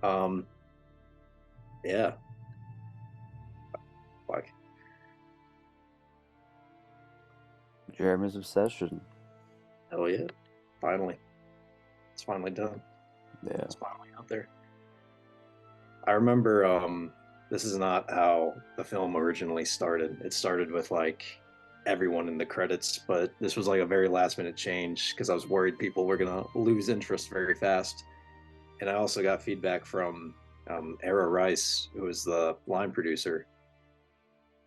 um, yeah, like Jeremy's obsession. hell yeah, finally, it's finally done. Yeah. It's finally out there. I remember this is not how the film originally started. It started with like everyone in the credits, but this was like a very last minute change because I was worried people were gonna lose interest very fast. And I also got feedback from Errol Rice, who was the line producer.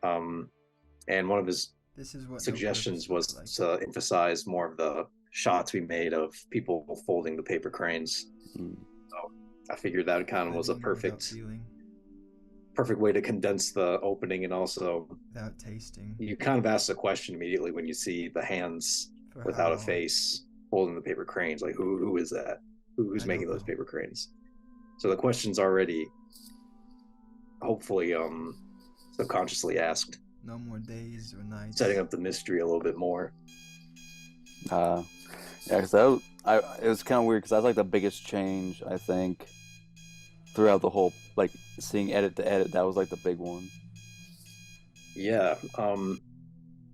And one of his This is what suggestions no was like. to emphasize more of the shots we made of people folding the paper cranes. So I figured that kind of was a perfect way to condense the opening, and also without tasting. You kind of ask the question immediately when you see the hands without a face holding the paper cranes, like who is that? Who's making those paper cranes? So the question's already hopefully subconsciously asked. No more days or nights. Setting up the mystery a little bit more. Yeah, because it was kind of weird because that's like the biggest change I think throughout the whole, like seeing edit to edit. That was like the big one. Yeah,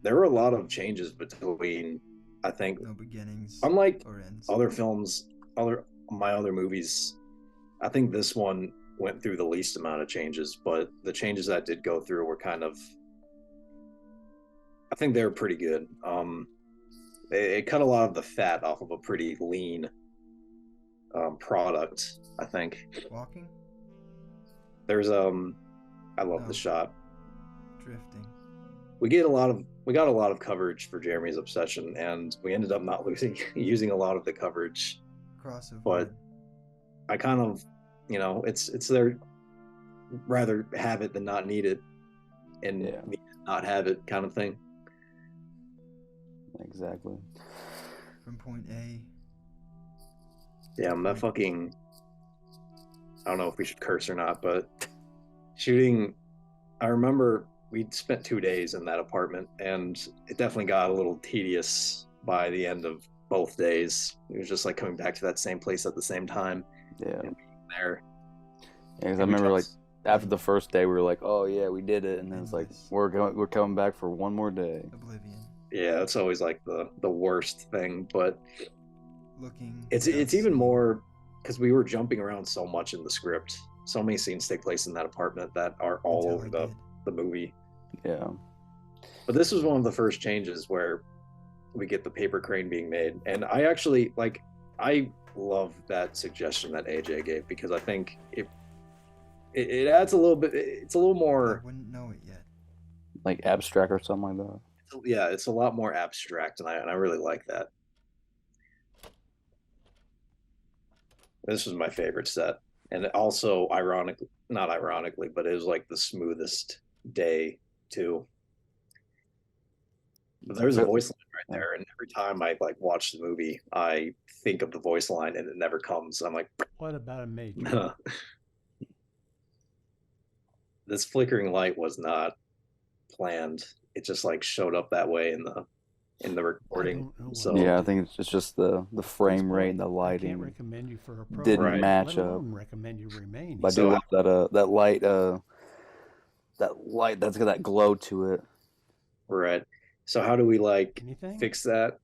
there were a lot of changes between, I think, no beginnings, unlike or ends. other films, my other movies, I think this one went through the least amount of changes, but the changes that did go through were kind of, I think they were pretty good. It cut a lot of the fat off of a pretty lean product, I think. Walking? There's I love the shot. Drifting. We got a lot of coverage for Jeremy's obsession, and we ended up not using a lot of the coverage. Crossover. But I kind of, it's there, rather have it than not need it, and not have it kind of thing. Exactly. From point A. Yeah, I'm that fucking, I don't know if we should curse or not, but shooting, I remember we'd spent 2 days in that apartment, and it definitely got a little tedious by the end of both days. It was just like coming back to that same place at the same time. Yeah. And being there. Yeah, because I remember like after the first day we were like, oh yeah, we did it, and then it's like we're coming back for one more day. Oblivion. Yeah, it's always like the worst thing, but looking. It's even more because we were jumping around so much in the script. So many scenes take place in that apartment that are all over the movie. Yeah. But this was one of the first changes where we get the paper crane being made, and I actually I love that suggestion that AJ gave, because I think it adds a little bit. It's a little more. I wouldn't know it yet. Like abstract or something like that. Yeah, it's a lot more abstract, and I really like that. This was my favorite set, and also not ironically, but it was like the smoothest day too. But there's a voice line right there, and every time I watch the movie, I think of the voice line, and it never comes. I'm like, what about a major? This flickering light was not planned. It just showed up that way in the recording. So yeah, I think it's just the frame rate and the lighting. I can't recommend you for a program, didn't match up. Recommend you remain. But I do love that light that's got that glow to it. Right. So how do we fix that?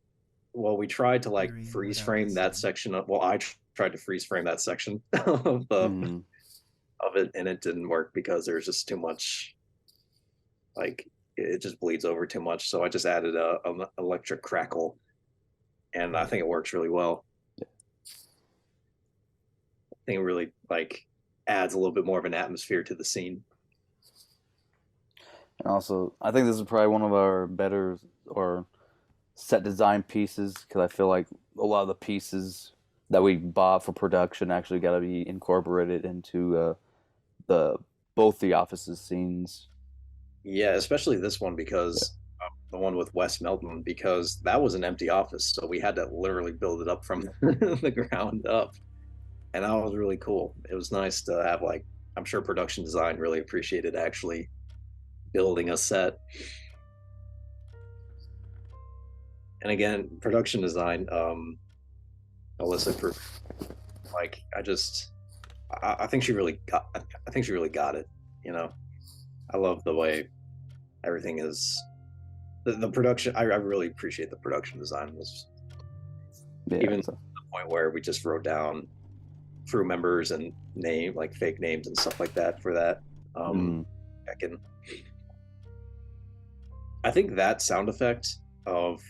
Well, we tried to freeze frame that section of. Well, I tried to freeze frame that section of it, and it didn't work because there's just too much. It just bleeds over too much. So I just added an electric crackle, and I think it works really well. Yeah. I think it really adds a little bit more of an atmosphere to the scene. And also, I think this is probably one of our better or set design pieces, because I feel like a lot of the pieces that we bought for production actually got to be incorporated into both the offices scenes. Yeah, especially this one, because the one with Wes Melton, because that was an empty office, so we had to literally build it up from the ground up, and that was really cool. It was nice to have I'm sure production design really appreciated actually building a set. And again, production design, Alyssa, for I think she really got. I think she really got it. You know, I love the way everything is. The production. I really appreciate the production design. Was even to the point where we just wrote down crew members and like fake names and stuff like that for that. I think that sound effect of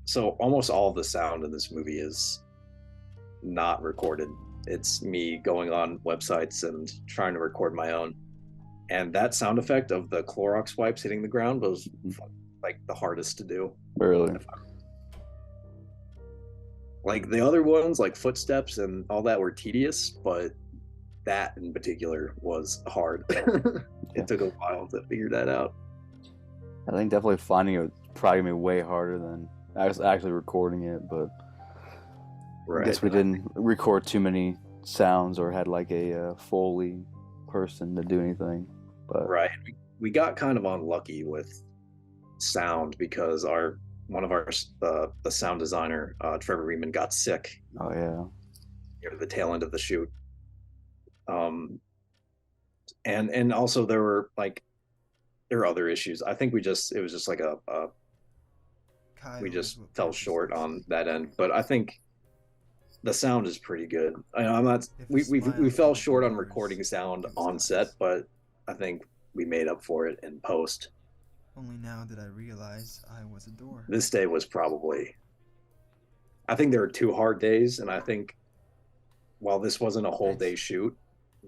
so almost all of the sound in this movie is not recorded. It's me going on websites and trying to record my own. And that sound effect of the Clorox wipes hitting the ground was like the hardest to do. Really? Like the other ones, like footsteps and all that, were tedious, but that in particular was hard. It took a while to figure that out. I think definitely finding it was probably gonna be way harder than actually recording it, but I guess we didn't record too many sounds or had like a Foley person to do anything. But we got kind of unlucky with sound because one of our the sound designer Trevor Reedman got sick. Oh yeah, near the tail end of the shoot. And also there were other issues. I think it was just like we just fell short on that end. But I think the sound is pretty good. I'm not. We fell short on recording sound on set, but I think we made up for it in post. Only now did I realize I was a door. This day was probably. I think there were 2 hard days, and I think while this wasn't a whole day shoot,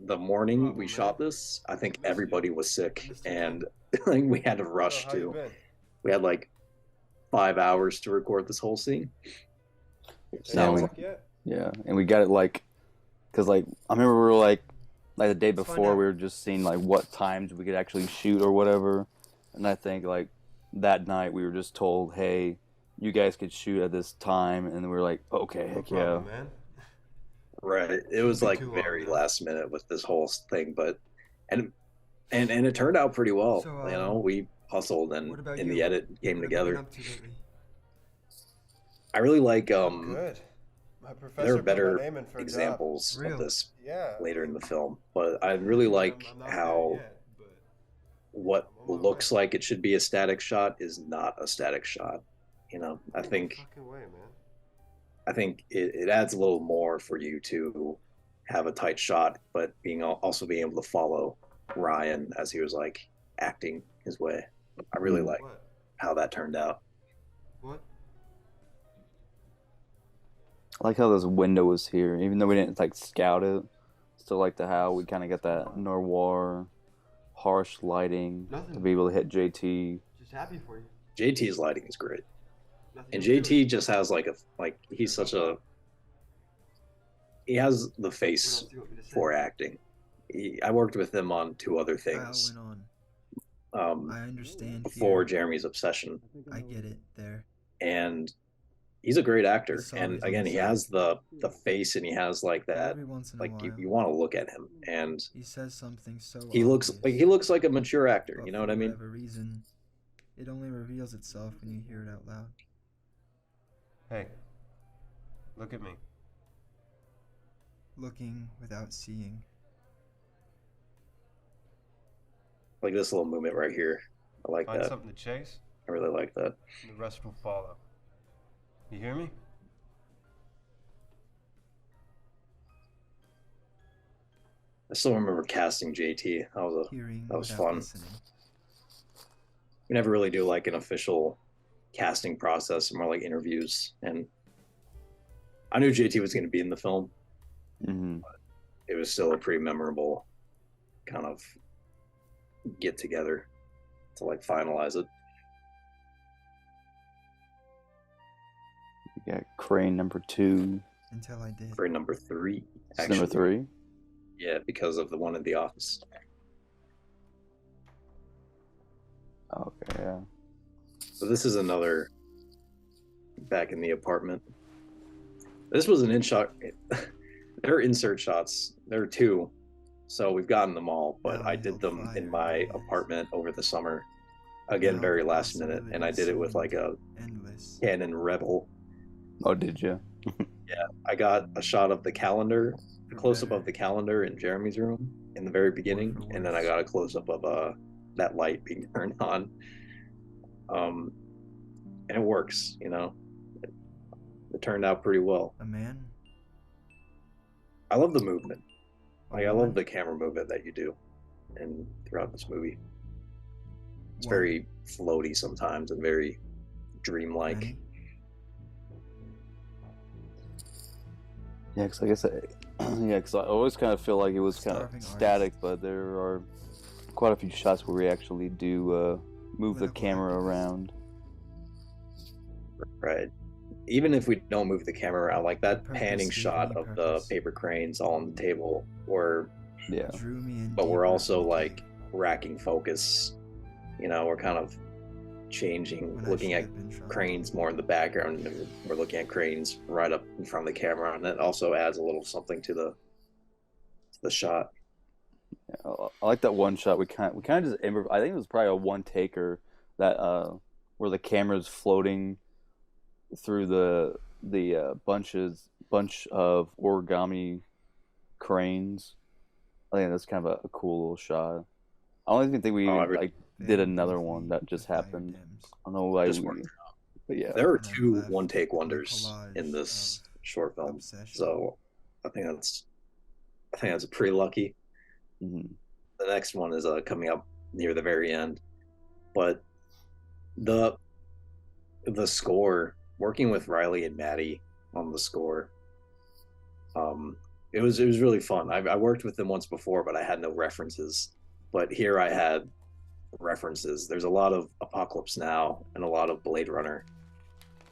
the morning we shot this, I think everybody was sick, and we had to rush to. We had like 5 hours to record this whole scene. Yeah, and we got it like, cause like I remember we were like the day before we were just seeing like what times we could actually shoot or whatever, and I think like that night we were just told, hey, you guys could shoot at this time, and we were like, okay, heck yeah. Man. Right, it was like very last minute with this whole thing, but and it turned out pretty well. So, we hustled, and in the edit came together. I really like Good. My professor there are better examples of this later in the film, but I really like how what looks like it should be a static shot is not a static shot. I think it adds a little more for you to have a tight shot, but also being able to follow Ryan as he was like acting his way. I really like how that turned out. What? I like how this window was here, even though we didn't like scout it. Still like how we kind of get that noir, harsh lighting to be able to hit JT. Just happy for you. JT's lighting is great, and JT just has he has the face for acting. I worked with him on 2 other things. I understand. Before Jeremy's Obsession. I get it there. And he's a great actor, and again, he has the face, and he has like that, like you want to look at him, and he says something so he looks like a mature actor. You know what I mean? For whatever reason, it only reveals itself when you hear it out loud. Hey, look at me. Looking without seeing. Like this little movement right here. I like Find that. Something to chase. I really like that. And the rest will follow. You hear me? I still remember casting JT. That was fun. Listening. We never really do like an official casting process, more like interviews, and I knew JT was going to be in the film. But it was still a pretty memorable kind of get together to like finalize it. We got crane number 2. Until I did. Crane number 3. Actually. Number 3? Yeah, because of the one in the office. Okay, yeah. So this is another back in the apartment. This was an in-shot. There are insert shots. There are 2. So we've gotten them all, but I did them in my apartment over the summer. Again, very last minute, and I did it with like a Canon Rebel. Oh, did you? Yeah, I got a shot of the calendar a close up of the calendar in Jeremy's room in the very beginning, and then I got a close up of that light being turned on. And it works, you know. It turned out pretty well. A man? I love the movement. A Like I woman? love the camera movement that you do and throughout this movie. It's One? very floaty sometimes and very dreamlike. Many? Yeah, because like I said, yeah, because I always kind of feel like it was kind of Starving static, but there are quite a few shots where we actually do move the Political camera activists. around. Right. Even if we don't move the camera around, like that Purpose panning gave shot me of the purpose. paper cranes all on the table, or Yeah, Drew me in but we're deeper also into like cave racking focus. You know, we're kind of changing, when I looking should at have been trying. cranes more in the background, and we're looking at cranes right up in front of the camera, and that also adds a little something to the shot. I like that one shot. We kind of just I think it was probably a one taker that where the camera's floating through the bunch of origami cranes. I think that's kind of a cool little shot. I don't even think we like did another one that just happened. I don't know why Just we, worked but yeah. There are And I've two left one-take my wonders in collage this of short film, obsession. so I think that's pretty lucky. Mhm. The next one is coming up near the very end, but the score, working with Riley and Maddie on the score, it was really fun. I worked with them once before, but I had no references. But here I had references. There's a lot of Apocalypse Now and a lot of Blade Runner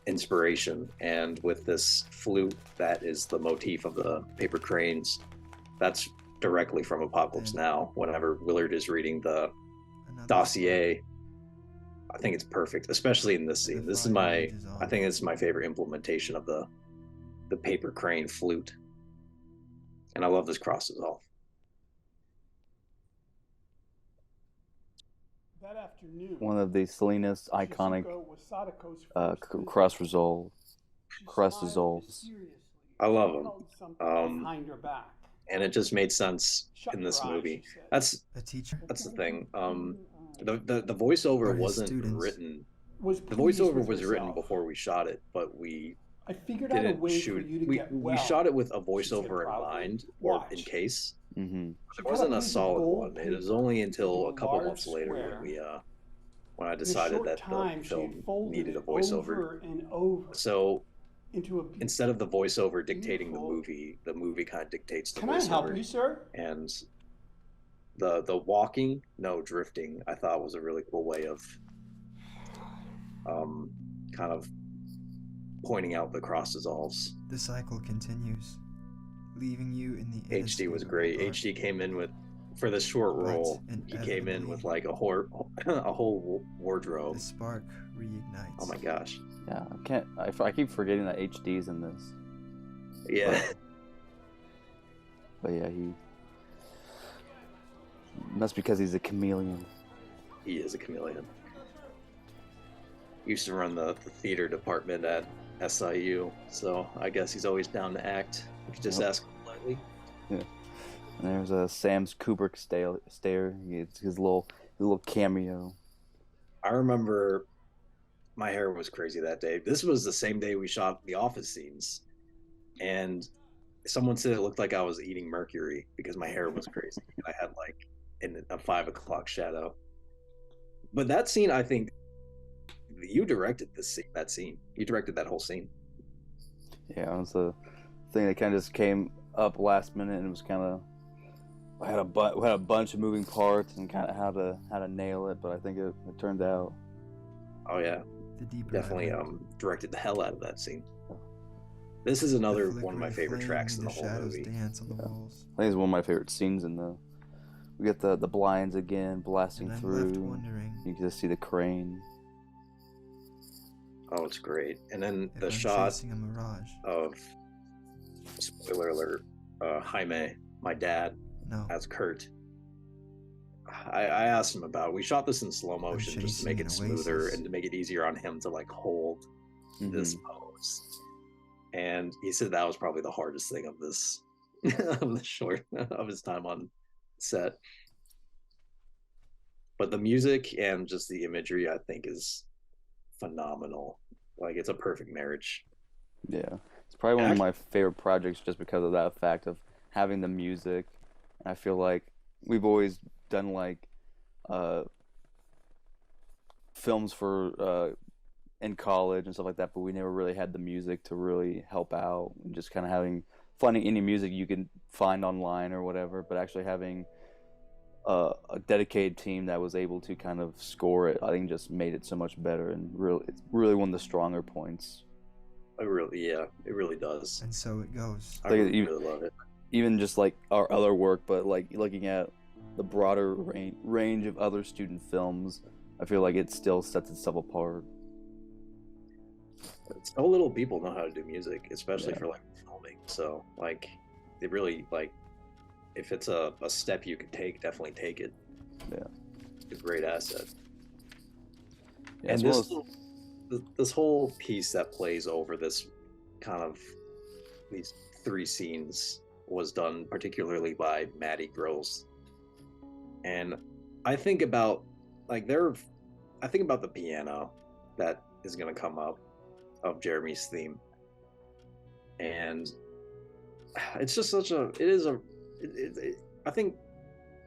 inspiration, and with this flute that is the motif of the paper cranes, that's directly from Apocalypse Now. Whenever Willard is reading the Another dossier, I think it's perfect, especially in this And the scene. This is fire my rages I on. think it's my favorite implementation of the paper crane flute, and I love this cross dissolve. That afternoon, One of the Salinas iconic Shizuko was Sadako's first cross visitor. She cross smiled dissolves. mysteriously I love and them. held something behind her back. And it just made sense Shut in this your eyes, movie. she said. A teacher? That's the thing. The voiceover Or his wasn't students. written. Was The pleased voiceover with was written herself. before we shot it, but we I figured out a didn't way shoot. for you to We get well. shot it with a she said voiceover in proudly. mind, or in Watch. case. Mm-hmm. She It cut wasn't a piece of solid gold one. It was paper only until into a couple large months later square. when I In a decided short that time, the she had film folded needed a it voiceover. over and over So into a instead of the voiceover dictating beautiful- the movie kind of dictates the Can I help voiceover. you, sir? And the walking, no, drifting, I thought was a really cool way of kind of pointing out the cross dissolves. The cycle continues, leaving you in the HD was inescapable great. dark. HD came in with, for this short But role, he came in inevitably, with like a whole wardrobe. The spark reignites. Oh my gosh. Yeah, I keep forgetting that HD's in this. Yeah. But yeah, that's because he's a chameleon. He is a chameleon. Used to run the theater department at SIU, so I guess he's always down to act. You could just Yep. ask him politely. Yeah. And there's a Sam's Kubrick stare. It's his little cameo. I remember my hair was crazy that day. This was the same day we shot the office scenes, and someone said it looked like I was eating mercury because my hair was crazy. I had like a 5 o'clock shadow. But that scene, I think you directed that scene. You directed that whole scene. Yeah, it was a thing that kind of just came up last minute, and it was kind of we had a bunch of moving parts and kind of how to nail it. But I think it turned out. Oh yeah, The deeper definitely I went, directed the hell out of that scene. This is another the one of my favorite flickering tracks in the flame whole made the movie. shadows dance on the Yeah. walls. I think it's one of my favorite scenes in the. We get the blinds again blasting And I'm through. left wondering You can just see the crane. Oh, it's great. And then if the I'm shot chasing a mirage. of, spoiler alert, Jaime, my dad, No, as Kurt. I asked him about it. We shot this in slow motion just to chasing make an it smoother oasis. and to make it easier on him to like hold this pose. And he said that was probably the hardest thing of this of the short of his time on set. But the music and just the imagery, I think, is phenomenal. Like, it's a perfect marriage. Yeah, it's probably one of my favorite projects just because of that fact of having the music. And I feel like we've always done like films for in college and stuff like that, but we never really had the music to really help out. And just kind of having finding any music you can find online or whatever, but actually having a dedicated team that was able to kind of score it, I think just made it so much better, and it's really one of the stronger points. It really does. And so it goes. I really love it. Even just like our other work, but like looking at the broader range of other student films, I feel like it still sets itself apart. So little people know how to do music, especially for like filming. So like, they really like, if it's a step you could take, definitely take it. Yeah, it's a great asset. Yeah, and this whole piece that plays over this kind of these 3 scenes was done particularly by Maddie Gross. And I think about like I think about the piano that is going to come up of Jeremy's theme, and it's just I think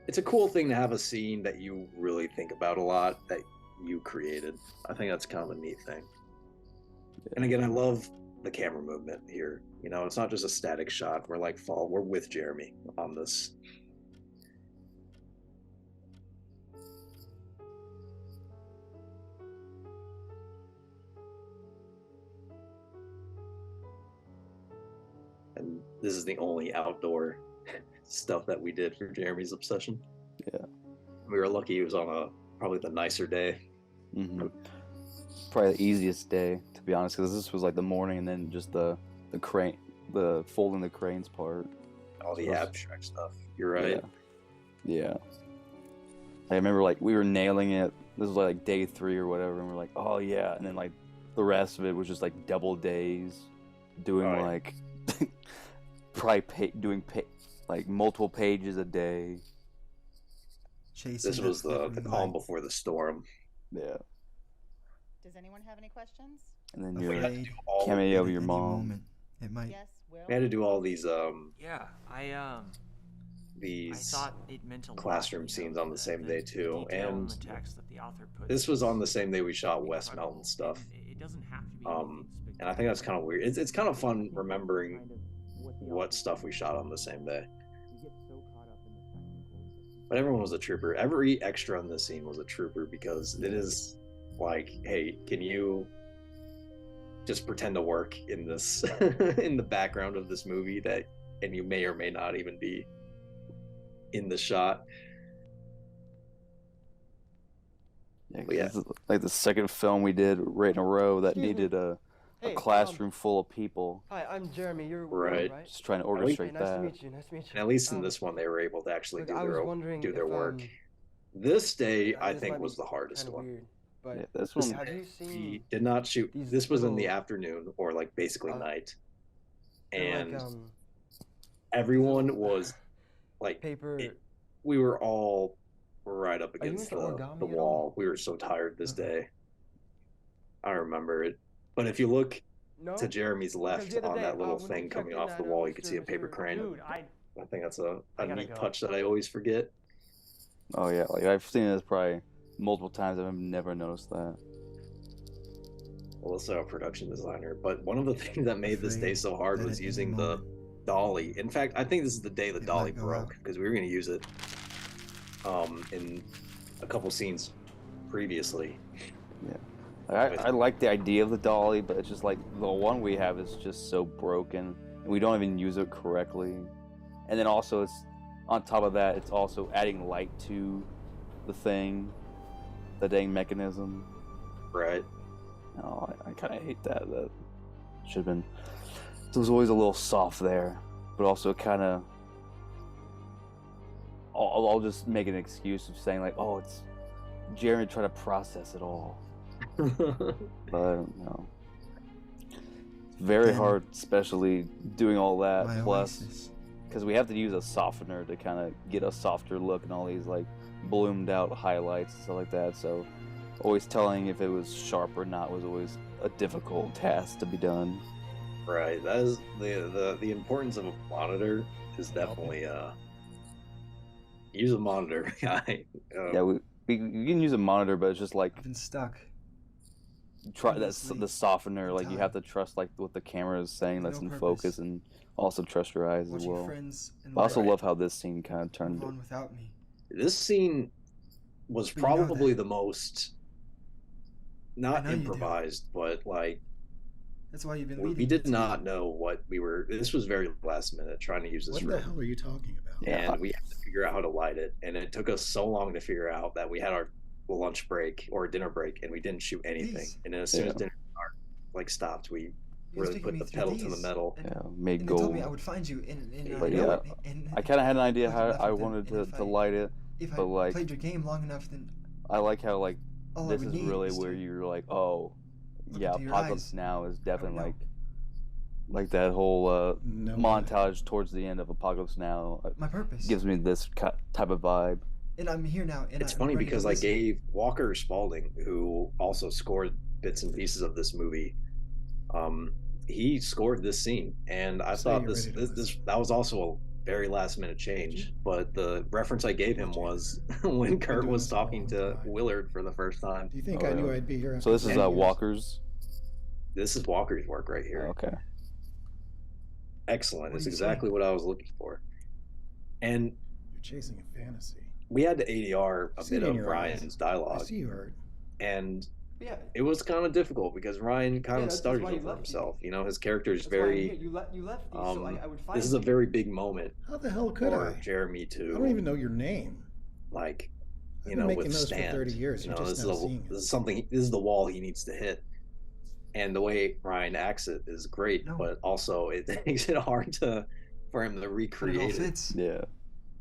it's a cool thing to have a scene that you really think about a lot that you created. I think that's kind of a neat thing. And again, I love the camera movement here. You know, it's not just a static shot. We're with Jeremy on this. And this is the only outdoor stuff that we did for Jeremy's obsession. Yeah. We were lucky it was on probably the nicer day. Mm-hmm. Probably the easiest day, to be honest, because this was like the morning, and then just the folding the cranes part. All the abstract stuff. You're right. Yeah. I remember like we were nailing it. This was like day 3 or whatever, and we're like, oh yeah, and then like the rest of it was just like double days, doing like probably doing like multiple pages a day. This was the calm before the storm. Yeah. Does anyone have any questions? And then your cameo of your mom. It might. Yes, Will. We had to do all these these I thought it meant a classroom lot, scenes on the same day too, and the text that the author puts this was on the same day we shot West Melton stuff. It doesn't have to be and I think that's kind of weird. It's kind of fun remembering what stuff we shot on the same day. But everyone was a trooper. Every extra in this scene was a trooper, because it is like, hey, can you just pretend to work in this in the background of this movie and you may or may not even be in the shot. Yeah, this is like the second film we did right in a row that needed a classroom full of people. Hi, I'm Jeremy. You're right. Just trying to orchestrate nice that. To meet you. Nice to meet you. And at least in this one, they were able to actually do their work. This day, I think, was the hardest one. Weird, but yeah, this one. Have you seen? We did not shoot. This was in the afternoon, or like basically night, and like, everyone was like paper. We were all right up against the wall. We were so tired this day. I remember it. But if you look to Jeremy's left on that little thing coming off the wall, you can see a paper crane. Dude, I think that's a neat touch that I always forget. Oh yeah, like I've seen this probably multiple times. I've never noticed that. Well, also a production designer, but one of the things that made this day so hard was using the dolly. In fact, I think this is the day the dolly broke, because we were going to use it in a couple scenes previously. Yeah, I like the idea of the dolly, but it's just like the one we have is just so broken, and we don't even use it correctly. And then also, it's on top of that, it's also adding light to the thing, the dang mechanism. Right. Oh, I kind of hate that. That should have been. It was always a little soft there, but also kind of. I'll just make an excuse of saying like, oh, it's Jeremy trying to process it all. But no, it's very hard, especially doing all that. Plus, because we have to use a softener to kind of get a softer look and all these like bloomed out highlights and stuff like that. So always telling if it was sharp or not was always a difficult task to be done. Right. That is the importance of a monitor is definitely use a monitor, guy. Yeah, we can use a monitor, but it's just like I've been stuck. Try that's the softener. Like you have to trust like what the camera is saying that's in focus, and also trust your eyes as well. I also love how this scene kind of turned on without me. This scene was probably the most not improvised, but like that's why you've been leading. We did not know what we were. This was very last minute trying to use this room. What the hell are you talking about? And we had to figure out how to light it, and it took us so long to figure out that we had our lunch break or dinner break, and we didn't shoot anything. And then as soon as dinner stopped, we really put the pedal to the metal. Made and gold. They told me I would find you but I kind of had an idea how I wanted to light it, but like played your game long enough, then I like how like this is really where you're like, oh yeah, Apocalypse Now is definitely like that whole montage towards the end of Apocalypse Now. My purpose gives me this type of vibe. And I'm here now. And it's funny because I gave Walker Spalding, who also scored bits and pieces of this movie, he scored this scene, and I thought that was also a very last minute change. But the reference I gave him was when Kurt was talking to Willard for the first time. Do you think I knew I'd be here? So this is Walker's. This is Walker's work right here. Okay. Excellent. It's exactly what I was looking for. And you're chasing a fantasy. We had to ADR a bit of Ryan's dialogue. I see you heard. And it was kind of difficult because Ryan kind of started over himself. You know, his character is very. You left me, so I would find this is a very big moment. How the hell could I? Jeremy to. I don't even know your name. Like, I've been making those for 30 years. You know, this is something. This is the wall he needs to hit. And the way Ryan acts it is great, but also it makes it hard for him to recreate it. Yeah.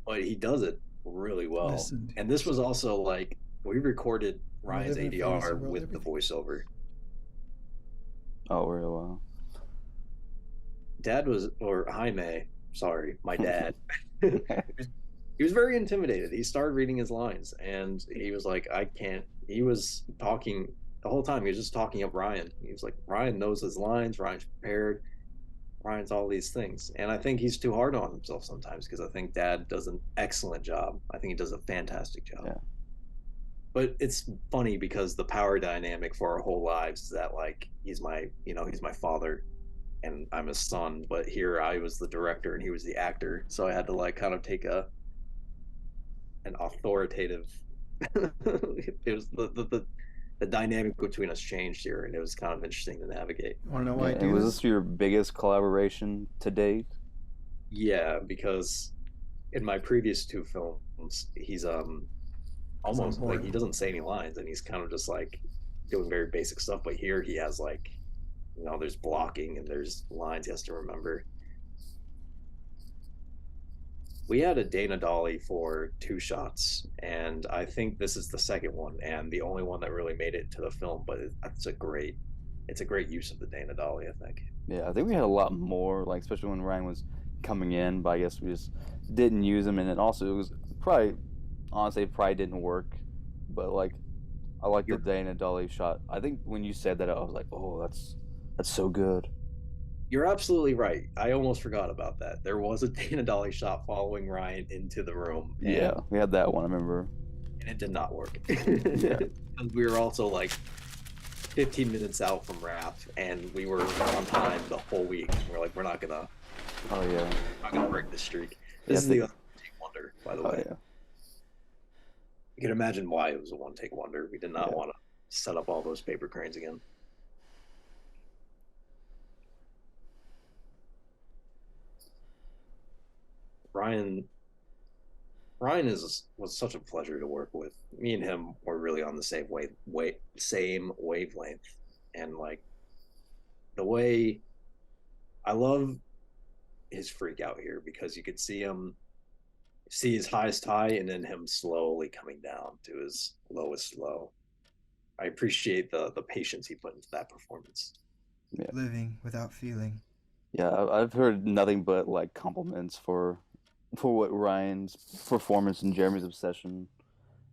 But he does it really well. And this was also like we recorded Ryan's ADR with the voiceover. Oh, really? Wow. Jaime, sorry, my dad. He was very intimidated. He started reading his lines, and he was like, I can't. He was talking the whole time. He was just talking up Ryan. He was like, Ryan knows his lines. Ryan's prepared. Ryan's all these things. And I think he's too hard on himself sometimes because I think Dad does an excellent job. I think he does a fantastic job. Yeah. But it's funny because the power dynamic for our whole lives is that like he's my father and I'm his son, but here I was the director and he was the actor. So I had to like kind of take an authoritative it was the dynamic between us changed here, and it was kind of interesting to navigate. Want to know why I do was this your biggest collaboration to date? Yeah, because in my previous two films, he's almost like he doesn't say any lines, and he's kind of just like doing very basic stuff. But here he has like, you know, there's blocking and there's lines he has to remember. We had a Dana Dolly for 2 shots, and I think this is the second one and the only one that really made it to the film. But it's a great use of the Dana Dolly, I think. Yeah, I think we had a lot more, like especially when Ryan was coming in, but I guess we just didn't use him, and then also it was probably didn't work. But like, I like the Dana Dolly shot. I think when you said that, I was like, oh, that's so good. You're absolutely right. I almost forgot about that. There was a Dana Dolly shot following Ryan into the room. Yeah, we had that one, I remember. And it did not work. Yeah. We were also like 15 minutes out from wrap, and we were on time the whole week. We're like, we're not gonna break this streak. This is the one-take wonder, by the way. Yeah. You can imagine why it was a one-take wonder. We did not want to set up all those paper cranes again. Ryan was such a pleasure to work with. Me and him were really on the same wavelength, and like the way I love his freak out here because you could see his highest high and then him slowly coming down to his lowest low. I appreciate the patience he put into that performance. Living without feeling. Yeah, I've heard nothing but like compliments for what Ryan's performance and Jeremy's obsession,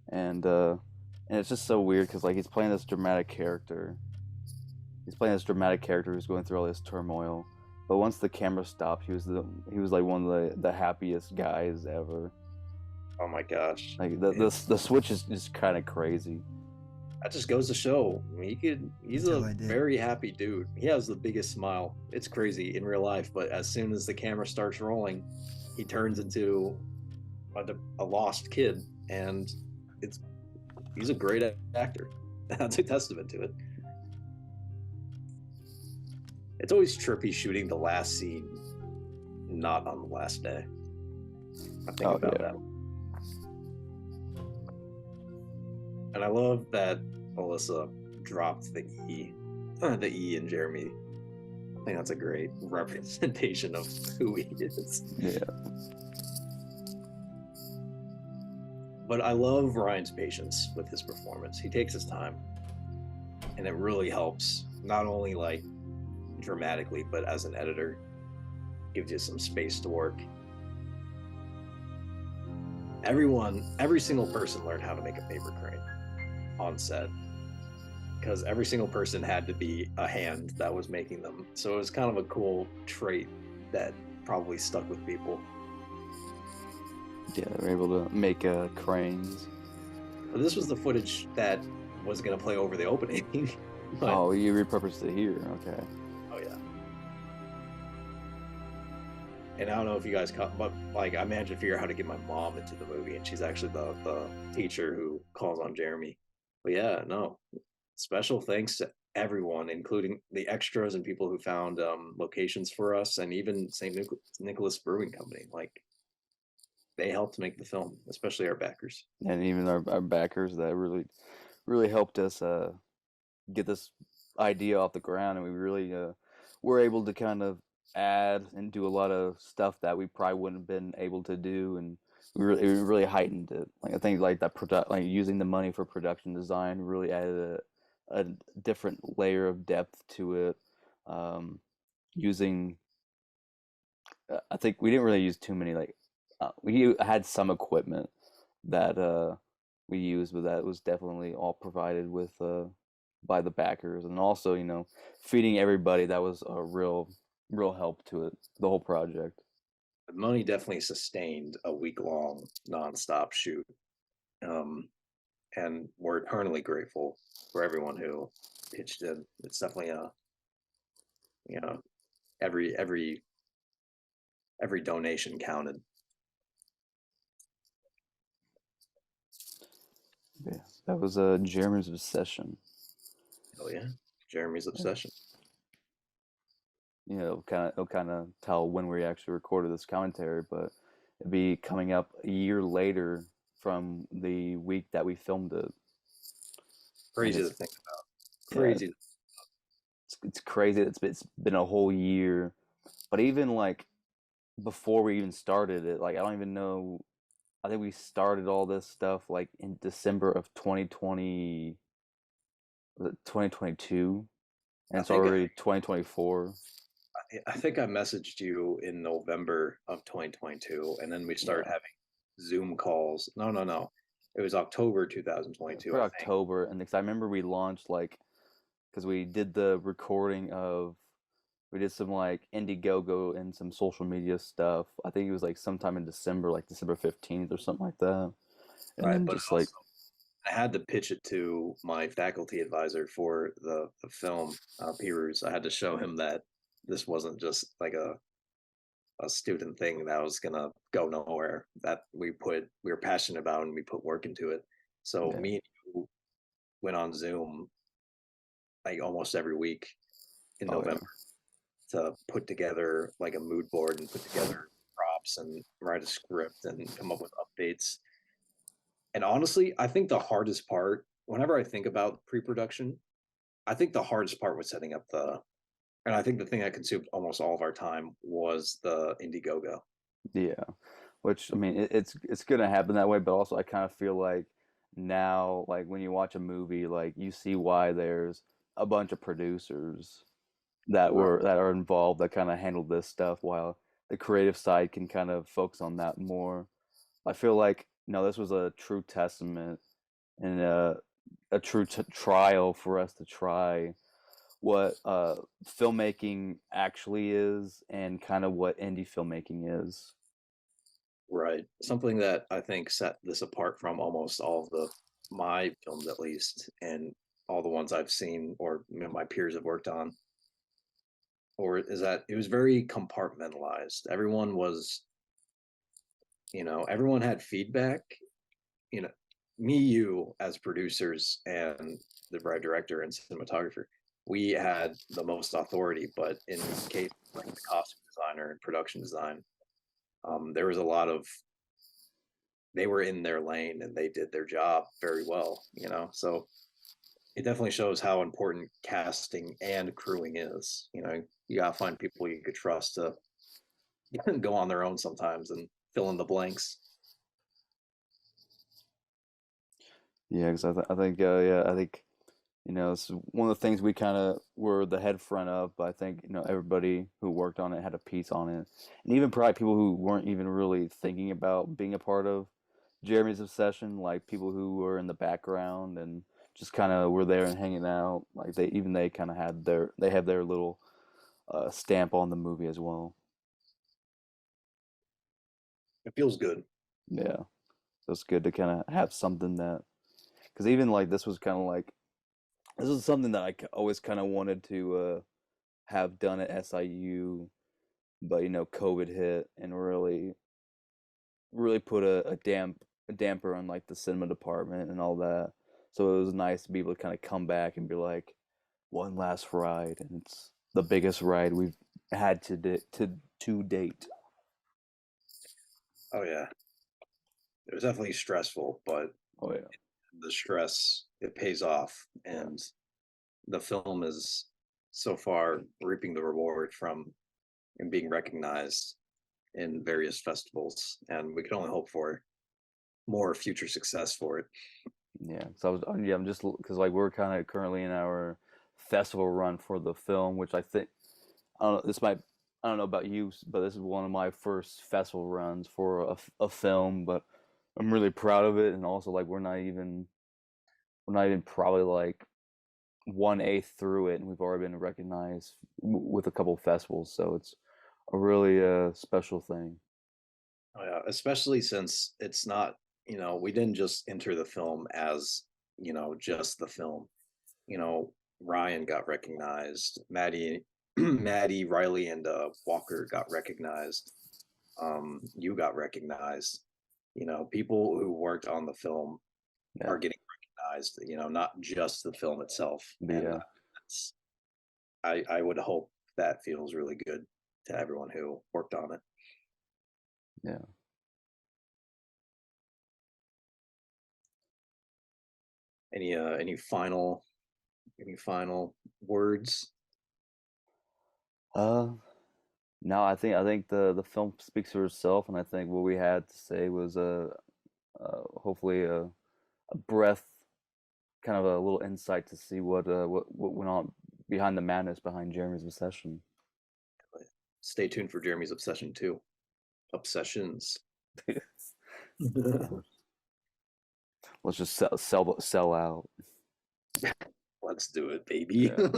and it's just so weird because like he's playing this dramatic character. He's playing this dramatic character who's going through all this turmoil, but once the camera stopped, he was like one of the happiest guys ever. Oh my gosh! Like the switch is just kind of crazy. That just goes to show he's a very happy dude. He has the biggest smile. It's crazy in real life, but as soon as the camera starts rolling, he turns into a lost kid, and he's a great actor. That's a testament to it. It's always trippy shooting the last scene not on the last day. I think about that. And I love that Alyssa dropped the E in Jeremy. I think that's a great representation of who he is. Yeah. But I love Ryan's patience with his performance. He takes his time, and it really helps, not only like dramatically, but as an editor, gives you some space to work. Every single person learned how to make a paper crane on set, because every single person had to be a hand that was making them. So it was kind of a cool trait that probably stuck with people. Yeah, they were able to make cranes. But this was the footage that was going to play over the opening. But, oh, you repurposed it here. Okay. Oh yeah. And I don't know if you guys caught, but like I managed to figure out how to get my mom into the movie, and she's actually the teacher who calls on Jeremy. But yeah, no, special thanks to everyone, including the extras and people who found locations for us, and even St. Nicholas Brewing Company. Like, they helped make the film, especially our backers. And even our backers that really helped us get this idea off the ground, and we really were able to kind of add and do a lot of stuff that we probably wouldn't have been able to do, and it really heightened it. Like I think like that like using the money for production design really added a different layer of depth to it. Using I think we didn't really use too many like we had some equipment that we used, but that was definitely all provided with by the backers, and also feeding everybody. That was a real help to it, the whole project. The money definitely sustained a week-long nonstop shoot, and we're eternally grateful for everyone who pitched in. It's definitely every donation counted. Yeah, that was Jeremy's obsession. Oh yeah, Jeremy's obsession. It'll kind of tell when we actually recorded this commentary, but it'd be coming up a year later from the week that we filmed it. Crazy to think about. Crazy. Yeah, it's crazy. It's been a whole year, but even like before we even started it, like I don't even know. I think we started all this stuff like in December of 2020, 2022, and it's already 2024. I think I messaged you in November of 2022, and then we started having Zoom calls. No. It was October 2022. For October, and because I remember we launched because we did the recording of, we did some like Indiegogo and some social media stuff. I think it was like sometime in December, like December 15th or something like that. And right, then but just like I had to pitch it to my faculty advisor for the film, Pirus. I had to show him that this wasn't just like a student thing that was gonna go nowhere. That we were passionate about, and we put work into it. So me and you went on Zoom like almost every week in November to put together like a mood board and put together props and write a script and come up with updates. And honestly, I think the hardest part, whenever I think about pre-production, I think the hardest part was setting up and I think the thing that consumed almost all of our time was the Indiegogo. Yeah, which I mean, it's gonna happen that way, but also I kind of feel like now, like when you watch a movie, like you see why there's a bunch of producers that are involved that kind of handle this stuff, while the creative side can kind of focus on that more. I feel like this was a true testament and a true trial for us to try what filmmaking actually is and kind of what indie filmmaking is. Right. Something that I think set this apart from almost all of my films, at least, and all the ones I've seen or my peers have worked on, or is that it was very compartmentalized. Everyone was, everyone had feedback. Me, you as producers, and the bride director and cinematographer, we had the most authority. But in case like the costume designer and production design, there was a lot of, they were in their lane and they did their job very well, so it definitely shows how important casting and crewing is. You gotta find people you could trust to go on their own sometimes and fill in the blanks. Yeah, because I think it's one of the things we kind of were the head front of, but I think everybody who worked on it had a piece on it, and even probably people who weren't even really thinking about being a part of Jeremy's obsession, like people who were in the background and just kind of were there and hanging out, like they kind of had their little stamp on the movie as well. It feels good. Yeah, so it's good to kind of have something that, because even like this was something that I always kind of wanted to have done at SIU, but COVID hit and really put a damper on like the cinema department and all that. So it was nice to be able to kind of come back and be like, one last ride, and it's the biggest ride we've had to date. Oh yeah, it was definitely stressful, but oh yeah, the stress, it pays off, and the film is so far reaping the reward from and being recognized in various festivals, and we can only hope for more future success for it. Yeah, so I'm just because like we're kind of currently in our festival run for the film, which I think I don't know about you, but this is one of my first festival runs for a film, but I'm really proud of it, and also like we're not even probably like 1/8 through it, and we've already been recognized with a couple of festivals, so it's a really special thing. Oh, yeah, especially since it's not, we didn't just enter the film as, just the film. Ryan got recognized, Maddie, Maddie, Riley, and Walker got recognized. You got recognized. People who worked on the film are getting recognized. Not just the film itself. And I would hope that feels really good to everyone who worked on it. Yeah. Any final words? No, I think the film speaks for itself, and I think what we had to say was hopefully a breath, kind of a little insight to see what went on behind the madness behind Jeremy's obsession. Stay tuned for Jeremy's obsession too. Obsessions. Let's just sell out. Let's do it, baby. Yeah.